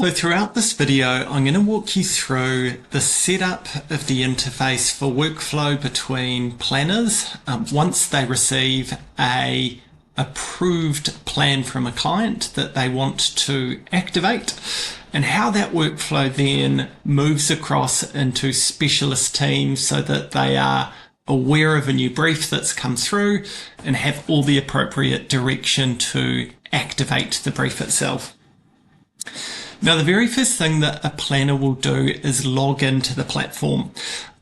So throughout this video, I'm going to walk you through the setup of the interface for workflow between planners once they receive a approved plan from a client that they want to activate, and how that workflow then moves across into specialist teams so that they are aware of a new brief that's come through and have all the appropriate direction to activate the brief itself. Now, the very first thing that a planner will do is log into the platform.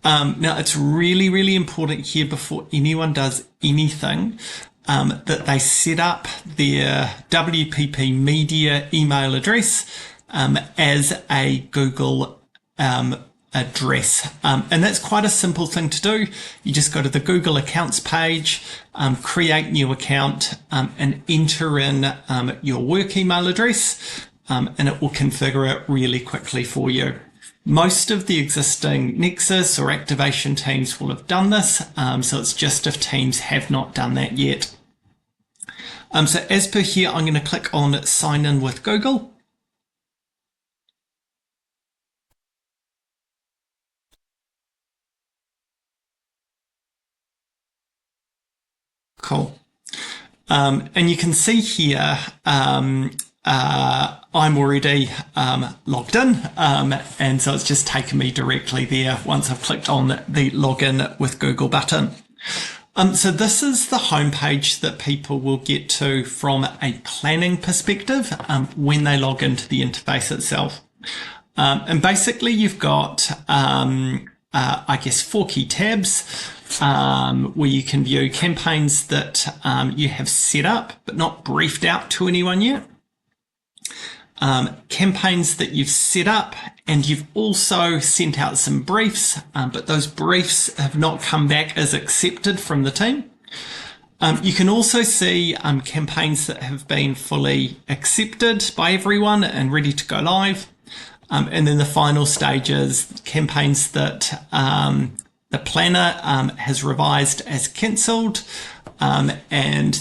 Now, it's really, really important here before anyone does anything that they set up their WPP Media email address as a Google address. And that's quite a simple thing to do. You just go to the Google Accounts page, create new account, and enter in your work email address. And it will configure it really quickly for you. Most of the existing Nexus or activation teams will have done this, so it's just if teams have not done that yet. So as per here, I'm going to click on Sign In with Google. Cool. And you can see here, I'm already logged in, and so it's just taken me directly there once I've clicked on the login with Google button. So this is the homepage that people will get to from a planning perspective when they log into the interface itself. And basically you've got, I guess, 4 key tabs where you can view campaigns that you have set up but not briefed out to anyone yet. Campaigns that you've set up and you've also sent out some briefs, but those briefs have not come back as accepted from the team. You can also see campaigns that have been fully accepted by everyone and ready to go live. And then the final stage is campaigns that the planner has revised as cancelled, and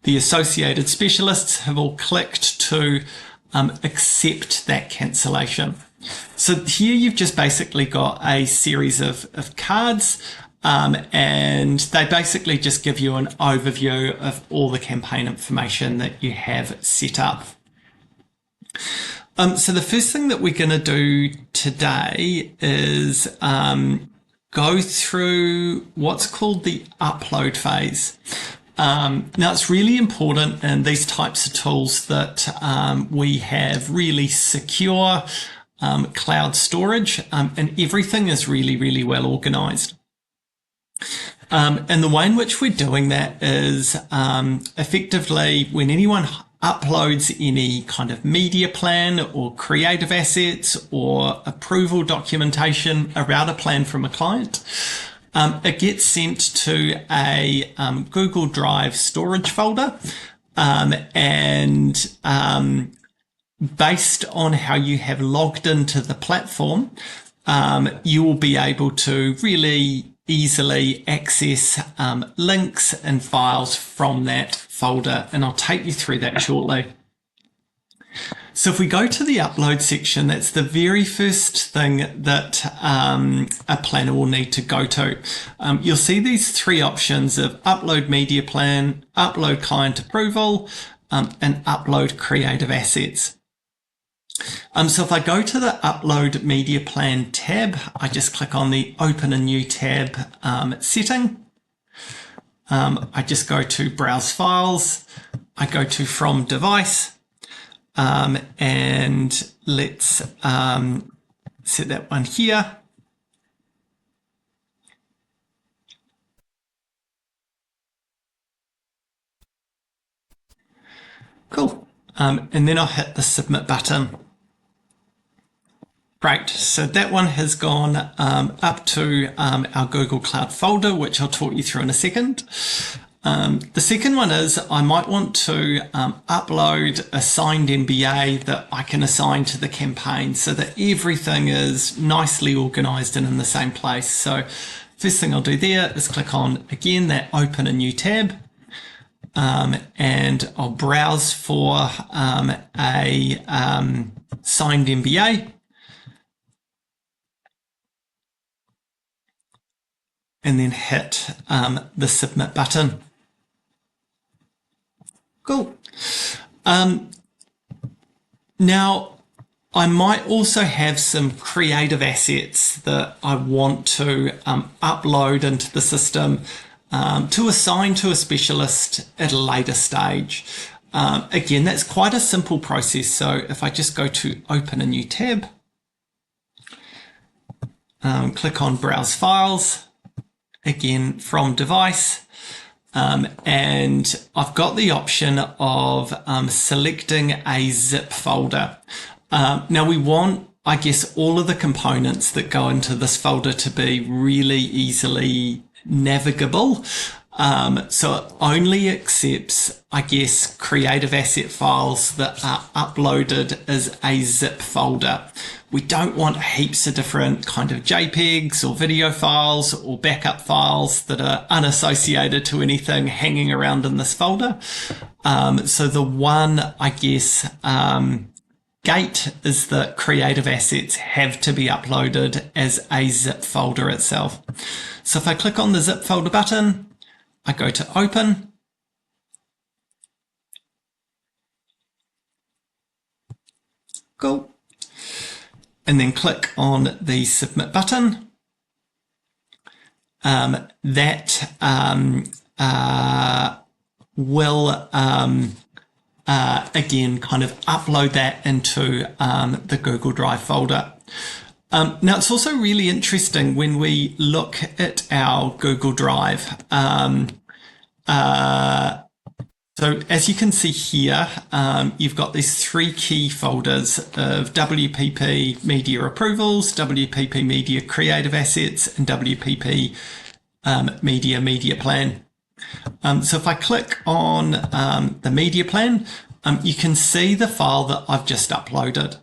the associated specialists have all clicked to accept that cancellation. So here you've just basically got a series of cards, and they basically just give you an overview of all the campaign information that you have set up. So the first thing that we're going to do today is go through what's called the upload phase. Now, it's really important in these types of tools that we have really secure cloud storage, and everything is really, really well organized. And the way in which we're doing that is effectively when anyone uploads any kind of media plan or creative assets or approval documentation around a plan from a client, it gets sent to a Google Drive storage folder, and based on how you have logged into the platform, you will be able to really easily access links and files from that folder, and I'll take you through that shortly. So if we go to the upload section, that's the very first thing that a planner will need to go to. You'll see these 3 options of upload media plan, upload client approval, and upload creative assets. So if I go to the upload media plan tab, I just click on the open a new tab setting. I just go to browse files. I go to from device. And let's set that one here. Cool. And then I'll hit the submit button. Great. So that one has gone up to our Google Cloud folder, which I'll talk you through in a second. The second one is I might want to upload a signed MBA that I can assign to the campaign so that everything is nicely organized and in the same place. So first thing I'll do there is click on, again, that open a new tab. And I'll browse for a signed MBA. And then hit the submit button. Cool. Now, I might also have some creative assets that I want to upload into the system to assign to a specialist at a later stage. Again, that's quite a simple process. So if I just go to open a new tab, click on Browse Files, again from Device, and I've got the option of selecting a zip folder. Now we want, I guess, all of the components that go into this folder to be really easily navigable. So it only accepts, I guess, creative asset files that are uploaded as a zip folder. We don't want heaps of different kind of JPEGs or video files or backup files that are unassociated to anything hanging around in this folder. So the one, I guess, gate is that creative assets have to be uploaded as a zip folder itself. So if I click on the zip folder button, I go to open. Cool. And then click on the submit button. That will again kind of upload that into the Google Drive folder. Now it's also really interesting when we look at our Google Drive. So as you can see here, you've got these three key folders of WPP Media Approvals, WPP Media Creative Assets, and WPP Media Plan. So if I click on the Media Plan, you can see the file that I've just uploaded.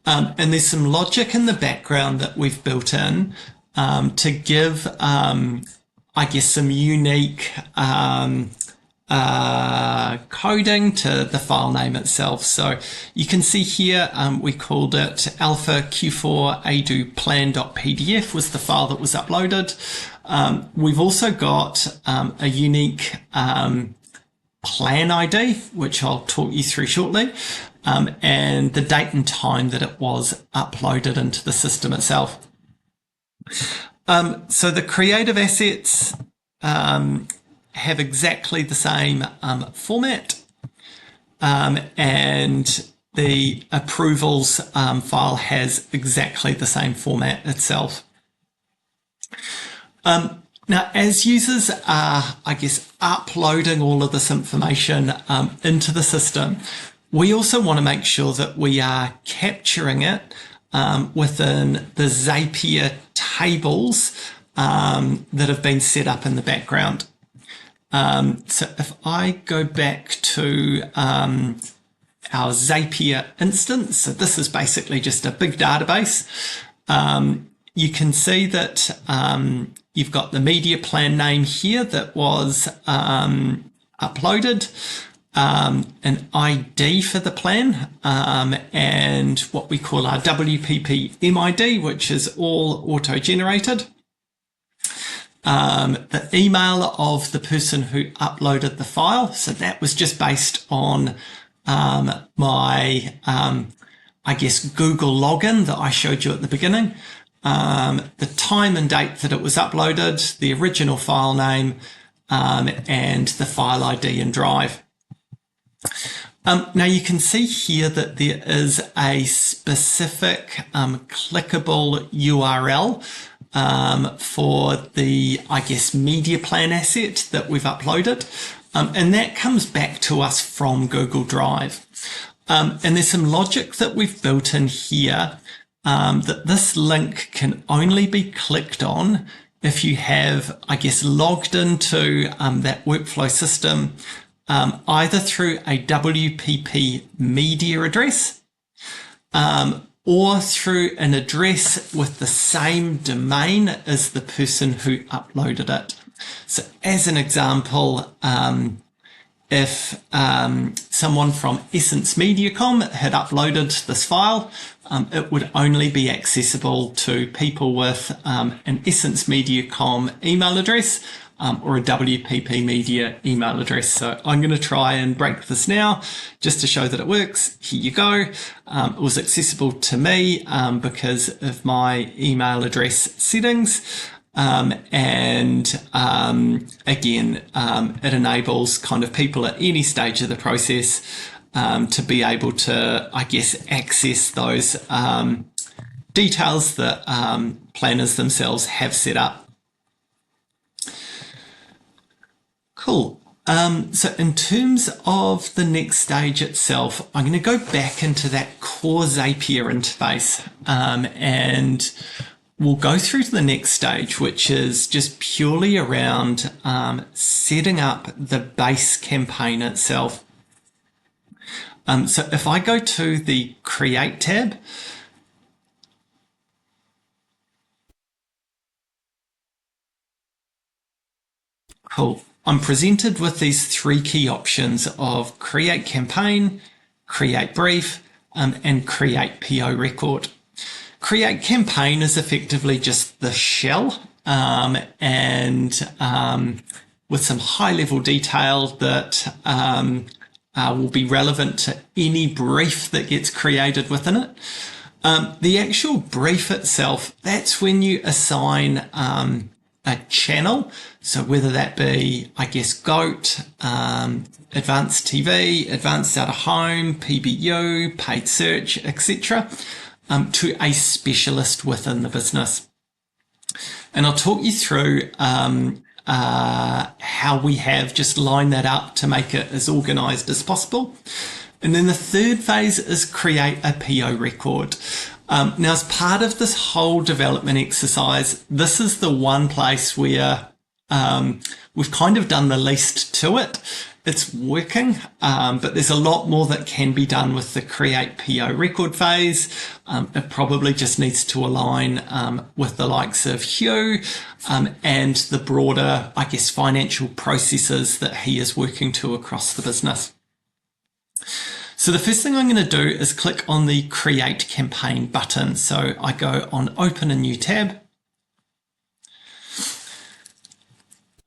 And there's some logic in the background that we've built in to give, I guess, some unique coding to the file name itself. So you can see here we called it alpha q4 adu plan.pdf was the file that was uploaded. We've also got a unique plan ID, which I'll talk you through shortly, and the date and time that it was uploaded into the system itself. So the creative assets have exactly the same format, and the approvals file has exactly the same format itself. Now, as users are, I guess, uploading all of this information into the system, we also want to make sure that we are capturing it within the Zapier tables that have been set up in the background. So if I go back to our Zapier instance, so this is basically just a big database, you can see that you've got the media plan name here that was uploaded, an ID for the plan, and what we call our WPP MID, which is all auto-generated. The email of the person who uploaded the file. So that was just based on my, I guess, Google login that I showed you at the beginning. The time and date that it was uploaded, the original file name, and the file ID and drive. Now you can see here that there is a specific clickable URL for the, I guess, media plan asset that we've uploaded. And that comes back to us from Google Drive. And there's some logic that we've built in here that this link can only be clicked on if you have, I guess, logged into that workflow system, either through a WPP media address, or through an address with the same domain as the person who uploaded it. So as an example, if someone from Essence Mediacom had uploaded this file, it would only be accessible to people with an Essence Mediacom email address or a WPP Media email address. So I'm going to try and break this now just to show that it works. Here you go. It was accessible to me because of my email address settings. Again, it enables kind of people at any stage of the process to be able to, I guess, access those details that planners themselves have set up. Cool. So in terms of the next stage itself, I'm going to go back into that core Zapier interface and we'll go through to the next stage, which is just purely around setting up the base campaign itself. So if I go to the Create tab, cool. I'm presented with these three key options of Create Campaign, Create Brief, and Create PO Record. Create Campaign is effectively just the shell and with some high-level detail that will be relevant to any brief that gets created within it. The actual brief itself, that's when you assign a channel. So whether that be, I guess, GOAT, Advanced TV, Advanced Out of Home, PBU, Paid Search, etc., to a specialist within the business. And I'll talk you through how we have just lined that up to make it as organized as possible. And then the third phase is create a PO record. Now, as part of this whole development exercise, this is the one place where we've kind of done the least to it. It's working, but there's a lot more that can be done with the create PO record phase. It probably just needs to align with the likes of Hugh and the broader, I guess, financial processes that he is working to across the business. So the first thing I'm going to do is click on the Create Campaign button. So I go on Open a New tab.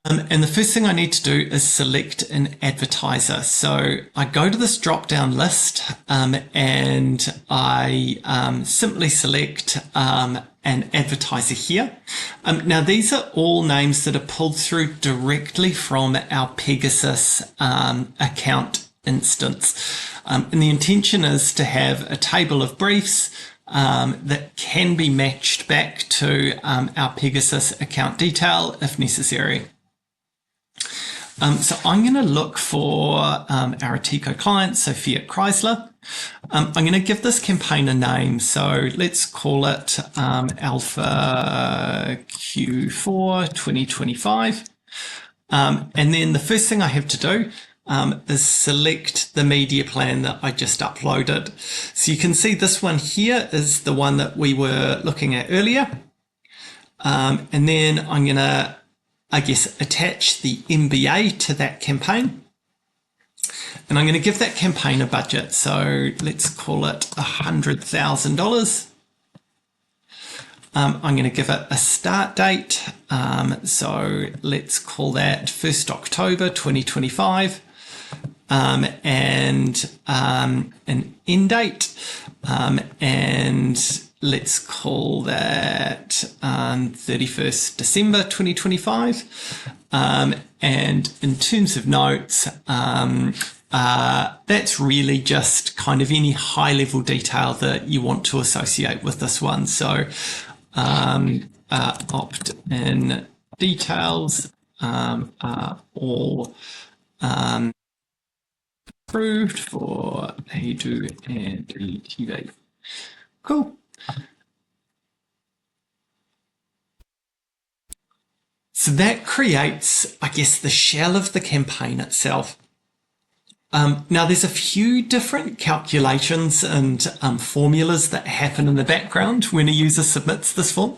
And the first thing I need to do is select an advertiser. So I go to this drop-down list and I simply select an advertiser here. Now, these are all names that are pulled through directly from our Pegasus account instance. And the intention is to have a table of briefs that can be matched back to our Pegasus account detail if necessary. So I'm going to look for our Atico client, so Fiat Chrysler. I'm going to give this campaign a name. So let's call it Alpha Q4 2025. And then the first thing I have to do is select the media plan that I just uploaded. So you can see this one here is the one that we were looking at earlier. And then I'm going to, I guess, attach the MBA to that campaign. And I'm going to give that campaign a budget. So let's call it $100,000. I'm going to give it a start date. So let's call that 1st October 2025. And an end date. And let's call that 31st December 2025. And in terms of notes, that's really just kind of any high level detail that you want to associate with this one. So opt-in details are all approved for Adu and TV. Cool. So that creates, I guess, the shell of the campaign itself. Now, there's a few different calculations and formulas that happen in the background when a user submits this form.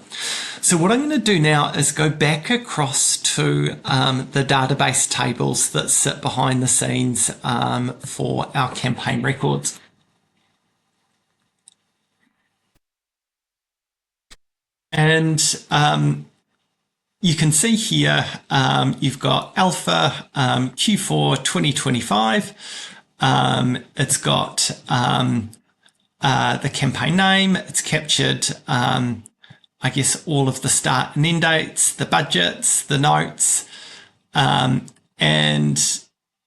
So what I'm going to do now is go back across to the database tables that sit behind the scenes for our campaign records. And you can see here, you've got Alpha Q4 2025. It's got the campaign name. It's captured, I guess, all of the start and end dates, the budgets, the notes. And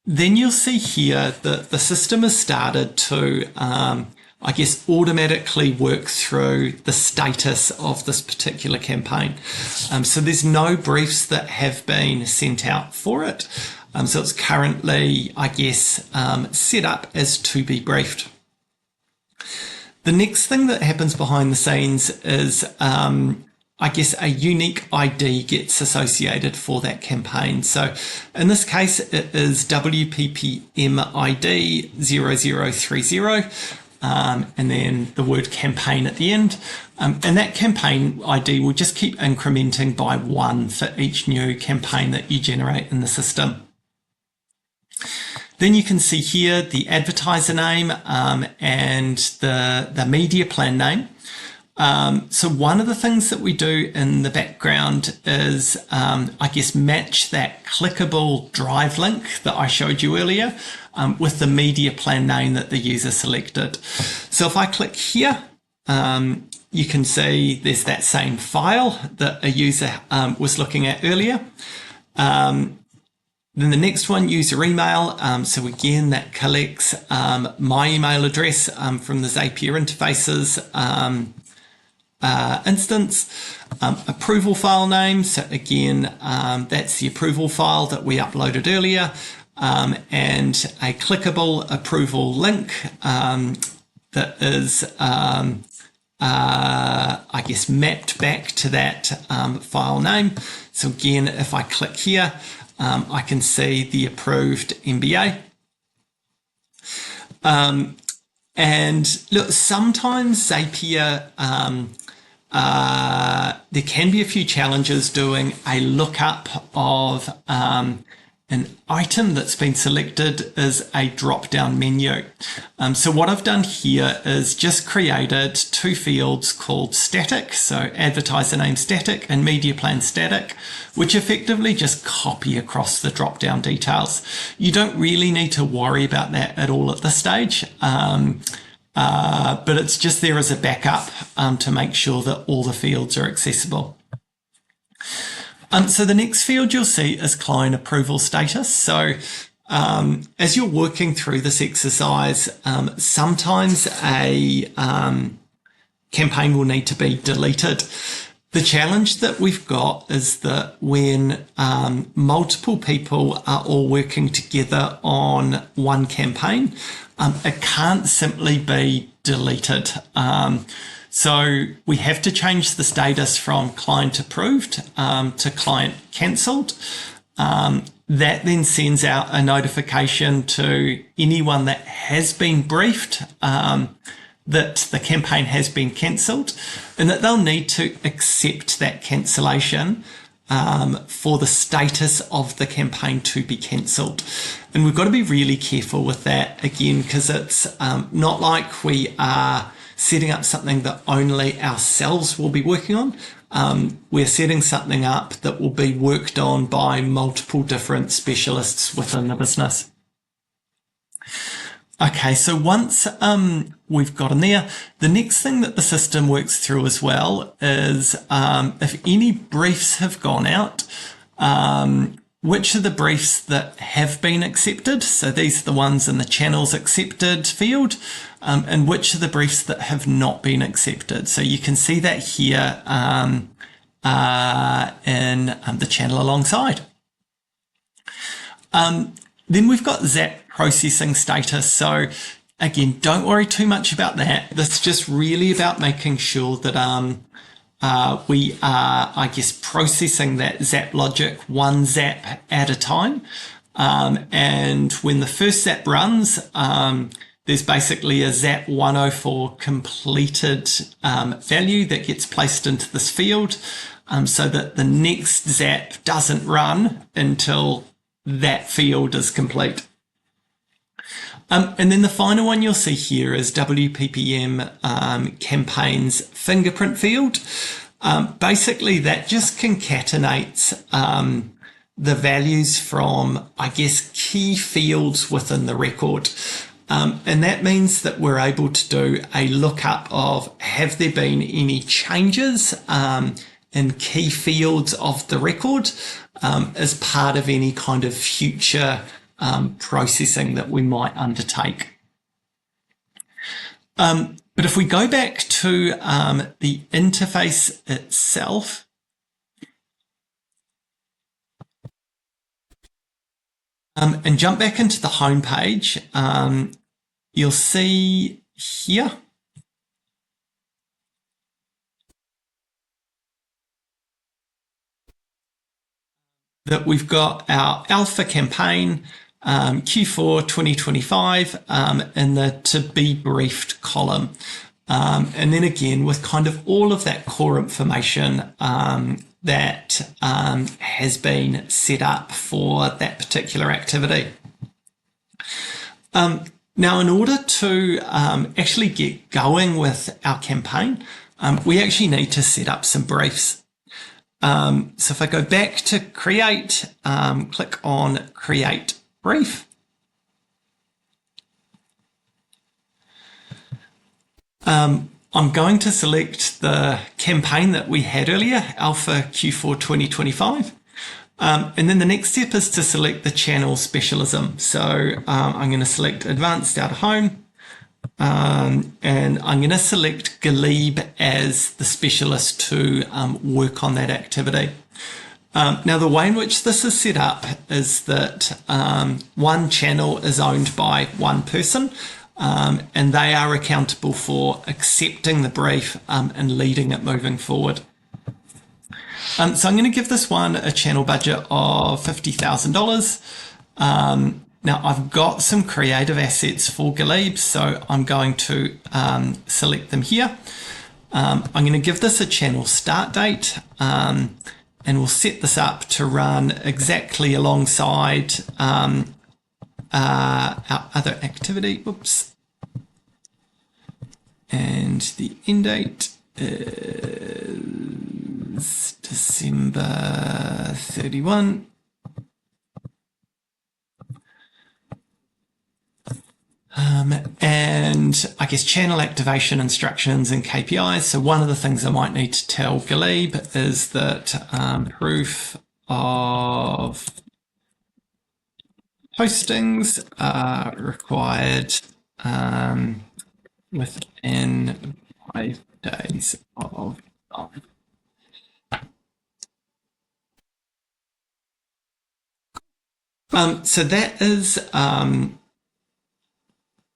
then you'll see here that the system has started to I guess, automatically work through the status of this particular campaign. So there's no briefs that have been sent out for it. So it's currently, I guess, set up as to be briefed. The next thing that happens behind the scenes is, I guess, a unique ID gets associated for that campaign. So in this case, it is WPPM ID 0030. And then the word campaign at the end. And that campaign ID will just keep incrementing by 1 for each new campaign that you generate in the system. Then you can see here the advertiser name and the media plan name. So one of the things that we do in the background is, I guess, match that clickable drive link that I showed you earlier with the media plan name that the user selected. So if I click here, you can see there's that same file that a user was looking at earlier. Then the next one, user email. So again, that collects my email address from the Zapier interfaces instance. Approval file name. So again, that's the approval file that we uploaded earlier. And a clickable approval link that is, I guess, mapped back to that file name. So again, if I click here, I can see the approved MBA. And look, sometimes Zapier, there can be a few challenges doing a lookup of an item that's been selected as a drop-down menu. So what I've done here is just created 2 fields called static, so advertiser name static and media plan static, which effectively just copy across the drop-down details. You don't really need to worry about that at all at this stage, but it's just there as a backup to make sure that all the fields are accessible. So the next field you'll see is client approval status. So as you're working through this exercise, sometimes a campaign will need to be deleted. The challenge that we've got is that when multiple people are all working together on one campaign, it can't simply be deleted. So we have to change the status from client approved to client cancelled. That then sends out a notification to anyone that has been briefed that the campaign has been cancelled and that they'll need to accept that cancellation for the status of the campaign to be cancelled. And we've got to be really careful with that again, because it's not like we are setting up something that only ourselves will be working on. We're setting something up that will be worked on by multiple different specialists within the business. Okay, so once we've gotten there, the next thing that the system works through as well is if any briefs have gone out, which are the briefs that have been accepted. So these are the ones in the channels accepted field, and which are the briefs that have not been accepted. So you can see that here in the channel alongside. Then we've got Zap processing status. So again, don't worry too much about that. This is just really about making sure that we are, I guess, processing that Zap logic one Zap at a time. And when the first zap runs, there's basically a zap 104 completed value that gets placed into this field, so that the next zap doesn't run until that field is complete. And then the final one you'll see here is WPPM campaign's fingerprint field. Basically, that just concatenates the values from, I guess, key fields within the record. And that means that we're able to do a lookup of, have there been any changes in key fields of the record as part of any kind of future processing that we might undertake. But if we go back to the interface itself, and jump back into the home page, you'll see here that we've got our alpha campaign Q4 2025 in the to be briefed column. And then again, with kind of all of that core information that has been set up for that particular activity. Now, in order to actually get going with our campaign, we actually need to set up some briefs. So if I go back to create, click on create brief. I'm going to select the campaign that we had earlier, Alpha Q4 2025. And then the next step is to select the channel specialism. So I'm going to select Advanced Out of Home. And I'm going to select Glebe as the specialist to work on that activity. Now, the way in which this is set up is that one channel is owned by one person, and they are accountable for accepting the brief and leading it moving forward. So I'm going to give this one a channel budget of $50,000. Now, I've got some creative assets for Glebe, so I'm going to select them here. I'm going to give this a channel start date, and we'll set this up to run exactly alongside our other activity. Oops. And the end date is December 31. And I guess channel activation instructions and KPIs. So one of the things I might need to tell Glebe is that proof of postings are required within 5 days of so that is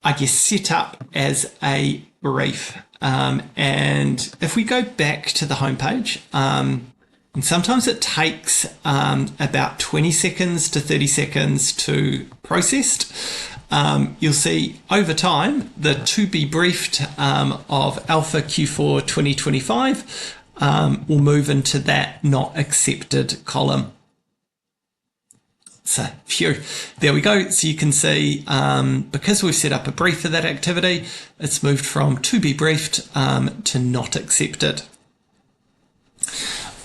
I guess set up as a brief. And if we go back to the homepage, and sometimes it takes about 20 seconds to 30 seconds to process. You'll see over time the to be briefed of Alpha Q4 2025 will move into that not accepted column. So, phew, there we go. So you can see, because we've set up a brief for that activity, it's moved from to be briefed to not accepted.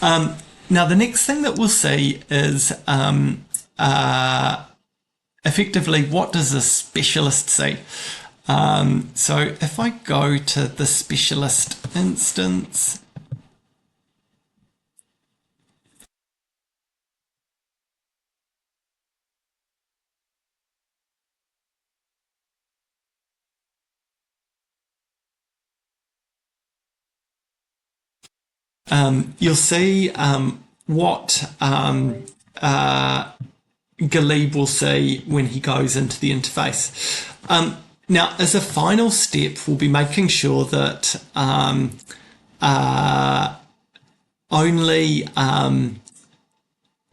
Now, the next thing that we'll see is effectively, what does a specialist see? So if I go to the specialist instance, you'll see what Glebe will see when he goes into the interface. Now, as a final step, we'll be making sure that only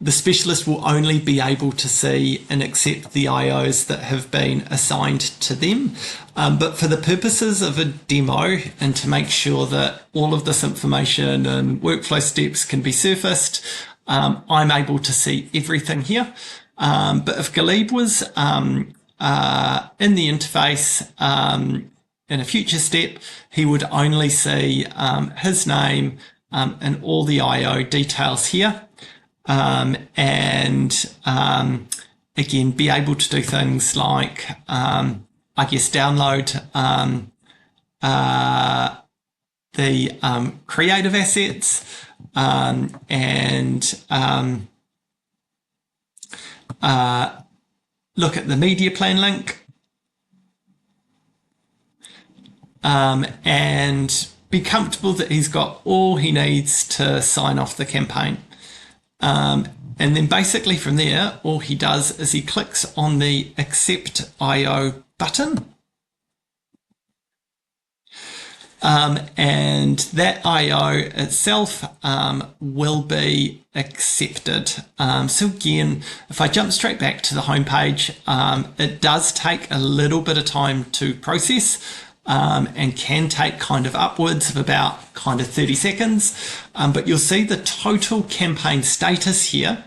the specialist will only be able to see and accept the IOs that have been assigned to them. But for the purposes of a demo and to make sure that all of this information and workflow steps can be surfaced, I'm able to see everything here. But if Galib was in the interface in a future step, he would only see his name and all the IO details here. Again, be able to do things like, download the creative assets look at the media plan link and be comfortable that he's got all he needs to sign off the campaign. And then basically from there, all he does is he clicks on the Accept IO button. And that IO itself will be accepted. So again, if I jump straight back to the homepage, it does take a little bit of time to process. And can take kind of upwards of about kind of 30 seconds. But you'll see the total campaign status here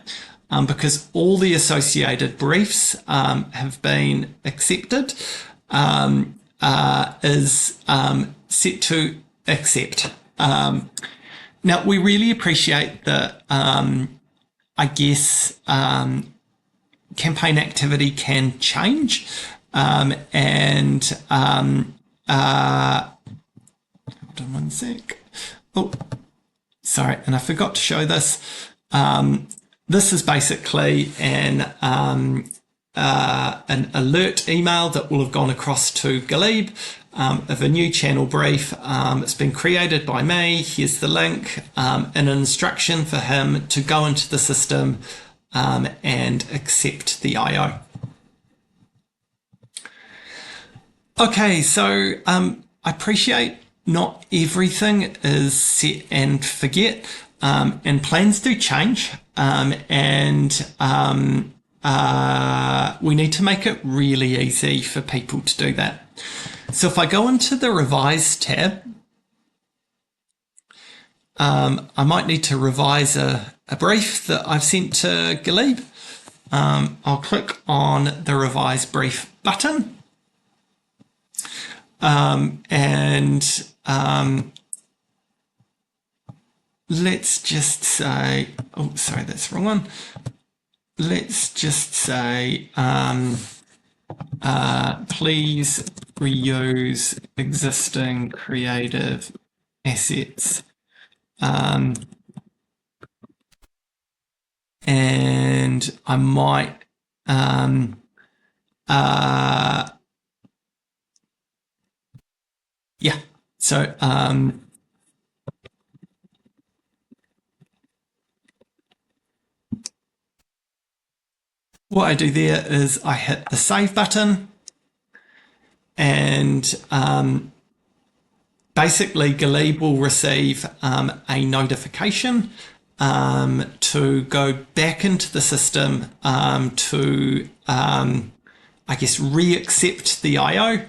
because all the associated briefs have been accepted is set to accept. Now, we really appreciate that, campaign activity can change hold on one sec. Oh, sorry, and I forgot to show this. This is basically an alert email that will have gone across to Galib of a new channel brief. It's been created by me. Here's the link and an instruction for him to go into the system and accept the IO. Okay, so I appreciate not everything is set and forget, and plans do change, we need to make it really easy for people to do that. So if I go into the Revise tab, I might need to revise a brief that I've sent to Galib. I'll click on the Revise Brief button. Let's just say, oh, sorry, that's the wrong one. Let's just say, please reuse existing creative assets. And I might, yeah, so what I do there is I hit the save button, and basically Galib will receive a notification to go back into the system to re-accept the IO.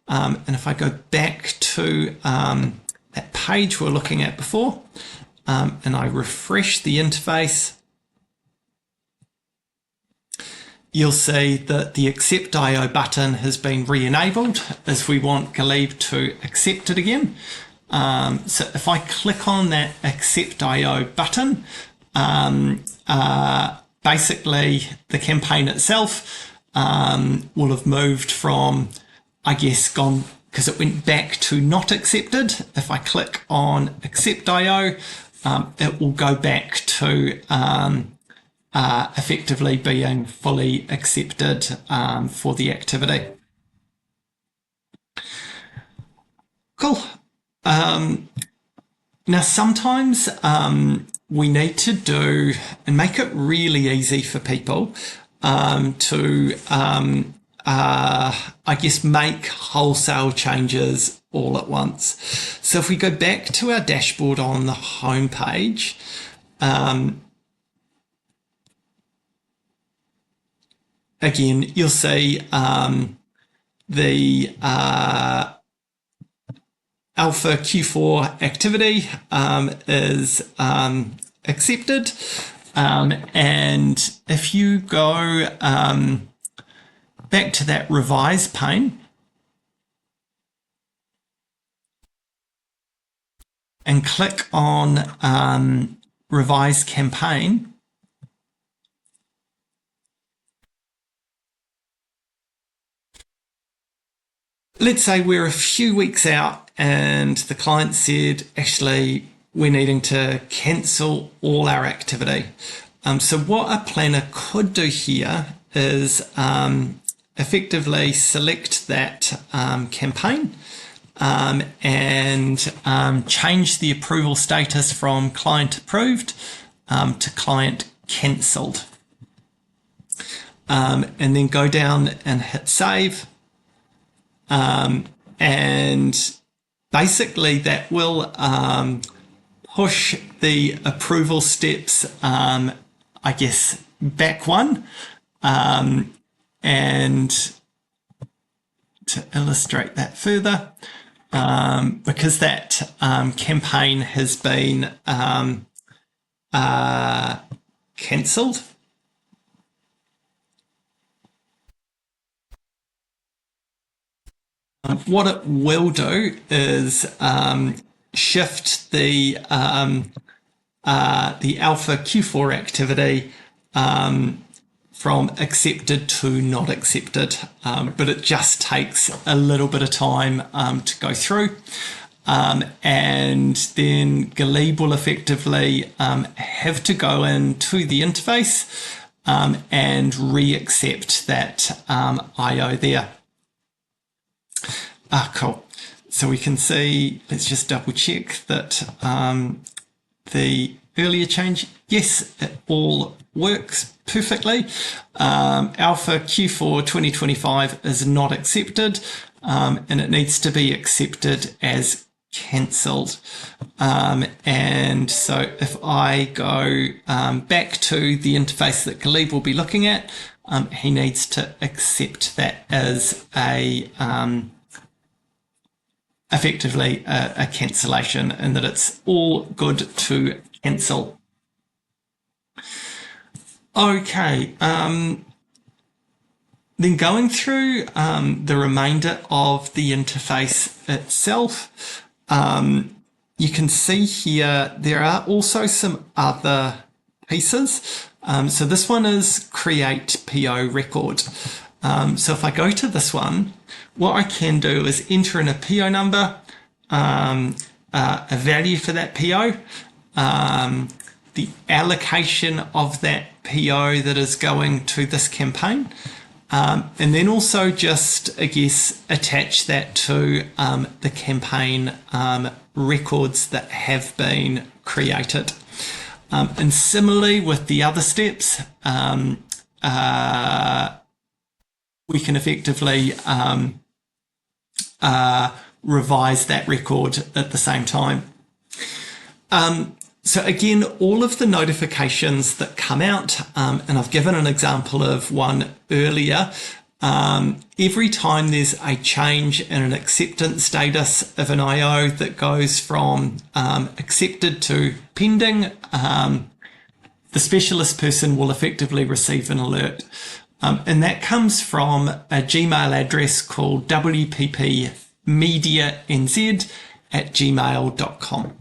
And if I go back to that page we were looking at before, and I refresh the interface, you'll see that the Accept IO button has been re-enabled as we want Galib to accept it again. So if I click on that Accept IO button, basically the campaign itself will have moved from, gone, because it went back to not accepted. If I click on Accept IO, it will go back to effectively being fully accepted for the activity. Cool. Now, sometimes we need to do and make it really easy for people to make wholesale changes all at once. So if we go back to our dashboard on the home page, again, you'll see the Alpha Q4 activity is accepted. And if you go back to that revise pane and click on revise campaign, let's say we're a few weeks out and the client said, actually, we're needing to cancel all our activity. So what a planner could do here is effectively select that campaign and change the approval status from client approved to client cancelled. And then go down and hit save. And basically that will push the approval steps, I guess, back one. And to illustrate that further, because that campaign has been cancelled, what it will do is shift the Alpha Q4 activity from accepted to not accepted, but it just takes a little bit of time to go through. And then Galib will effectively have to go into the interface and re-accept that IO there. Cool. So we can see, let's just double check that the earlier change, yes, it all works perfectly. Alpha Q4 2025 is not accepted, and it needs to be accepted as cancelled. And so if I go back to the interface that Galib will be looking at, he needs to accept that as a effectively a cancellation, and that it's all good to cancel. Okay, then going through the remainder of the interface itself, you can see here there are also some other pieces. So this one is create PO record. So if I go to this one, what I can do is enter in a PO number, a value for that PO, the allocation of that PO that is going to this campaign, and then also just, I guess, attach that to the campaign records that have been created. And similarly with the other steps, we can effectively revise that record at the same time. So again, all of the notifications that come out, and I've given an example of one earlier, every time there's a change in an acceptance status of an IO that goes from accepted to pending, the specialist person will effectively receive an alert. And that comes from a Gmail address called wppmedianz@gmail.com.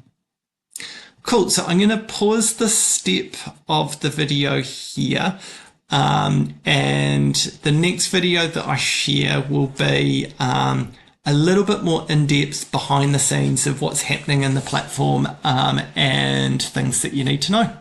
Cool, so I'm going to pause this step of the video here, and the next video that I share will be a little bit more in-depth behind the scenes of what's happening in the platform and things that you need to know.